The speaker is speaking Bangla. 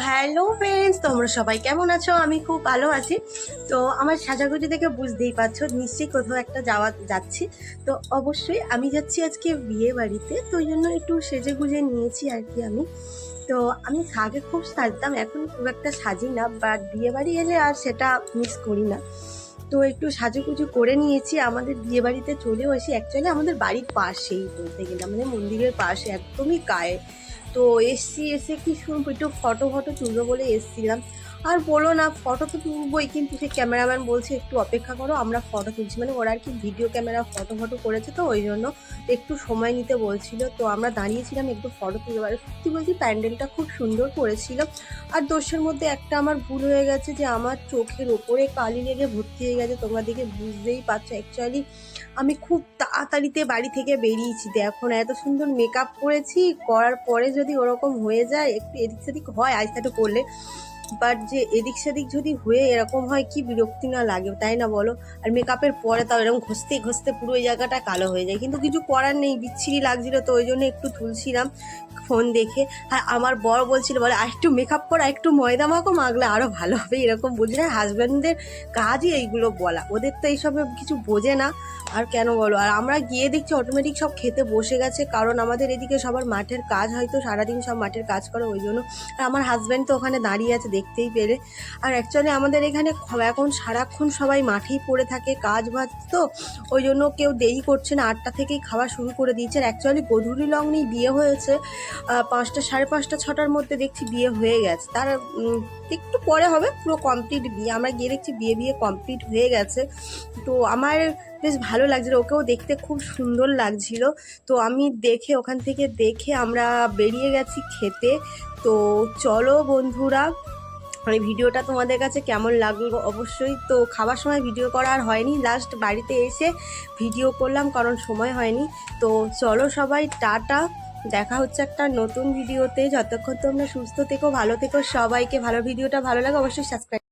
হ্যালো ফ্রেন্ডস, তোমরা সবাই কেমন আছো? আমি খুব ভালো আছি। তো আমার সাজাগুজি দেখে বুঝতেই পারছো নিশ্চয়ই কোথাও একটা যাচ্ছি। তো অবশ্যই আমি যাচ্ছি আজকে বিয়ে বাড়িতে, তো ওই জন্য একটু সেজে গুজে নিয়েছি আর কি। তো আমি আগে খুব সাজতাম, এখন খুব একটা সাজি না, বাট বিয়ে বাড়ি এলে আর সেটা মিস করি না। তো একটু সাজুগুজু করে নিয়েছি, আমাদের বিয়ে বাড়িতে চলেও এসি। অ্যাকচুয়ালি আমাদের বাড়ির পাশেই বলতে গেলে, আমাদের মন্দিরের পাশে একদমই গায়ে। তো এসে কি শুনবো, একটু ফটো তুলবো বলে এসছিলাম। আর বলো না, ফটো তো তুলবোই, কিন্তু সেই ক্যামেরাম্যান বলছে একটু অপেক্ষা করো, আমরা ফটো তুলছি। মানে ওরা আর কি ভিডিও ক্যামেরা ফটো করেছে, তো ওই জন্য একটু সময় নিতে বলছিল। তো আমরা দাঁড়িয়েছিলাম একটু ফটো তুলবো। আর সত্যি বলছি প্যান্ডেলটা খুব সুন্দর করেছিল। আর দোষের মধ্যে একটা আমার ভুল হয়ে গেছে, যে আমার চোখের ওপরে কালি লেগে ভর্তি হয়ে গেছে। তোমরা দেখে বুঝতেই পারছো। অ্যাকচুয়ালি আমি খুব তাড়াতাড়িতে বাড়ি থেকে বেরিয়েছি, দেখো না, এত সুন্দর মেকআপ করেছি, করার পরে যদি ওরকম হয়ে যায়, একটু এদিক সেদিক হয় আইশ্যাডো করলে, বাট যে এদিক সেদিক যদি হয়ে এরকম হয়, কি বিরক্তি না লাগে, তাই না বলো? আর মেকআপের পরে তাও এরকম ঘষতে ঘষতে পুরো ওই জায়গাটা কালো হয়ে যায়, কিন্তু কিছু করার নেই, বিচ্ছিরি লাগছিল, তো ওই জন্য একটু তুলছিলাম ফোন দেখে। আর আমার বর বলছিল, বলে আর একটু মেকআপ করা, একটু ময়দা মাখলে আরও ভালো হবে, এরকম বুঝলে। হাজব্যান্ডদের কাজই এইগুলো বলা, ওদের তো এইসবে কিছু বোঝে না। আর কেন বলো? আর আমরা গিয়ে দেখছি অটোমেটিক সব খেতে বসে গেছে, কারণ আমাদের এদিকে সবার মাঠের কাজ, হয়তো সারাদিন সব মাঠের কাজ করে, ওই জন্য। আর আমার হাজব্যান্ড তো ওখানে দাঁড়িয়ে আছে, দেখতেই পেলে। আর অ্যাকচুয়ালি আমাদের এখানে এখন সারাক্ষণ সবাই মাঠেই পড়ে থাকে, কাজ বাজ, তো ওই জন্য কেউ দেরি করছে না, 8টা থেকেই খাওয়া শুরু করে দিয়েছে। আর অ্যাকচুয়ালি গধূলি লগ্নেই বিয়ে হয়েছে, 5টা, 5:30, 6টার মধ্যে দেখছি বিয়ে হয়ে গেছে। তার একটু পরে হবে পুরো কমপ্লিট বিয়ে। আমরা গিয়ে দেখছি বিয়ে কমপ্লিট হয়ে গেছে। তো আমার বেশ ভালো লাগছিল, ওকেও দেখতে খুব সুন্দর লাগছিল। তো আমি ওখান থেকে দেখে আমরা বেরিয়ে গেছি খেতে। তো চলো বন্ধুরা, মানে ভিডিওটা তোমাদের কাছে কেমন লাগলো অবশ্যই। তো খাবার সময় ভিডিও করা আর হয়নি, লাস্ট বাড়িতে এসে ভিডিও করলাম, কারণ সময় হয়নি। তো চলো সবাই, টাটা, দেখা হচ্ছে একটা নতুন ভিডিওতে। যতক্ষণ তোমরা সুস্থ থেকো, ভালো থেকো, সবাইকে ভিডিওটা ভালো লাগে অবশ্যই সাবস্ক্রাইব।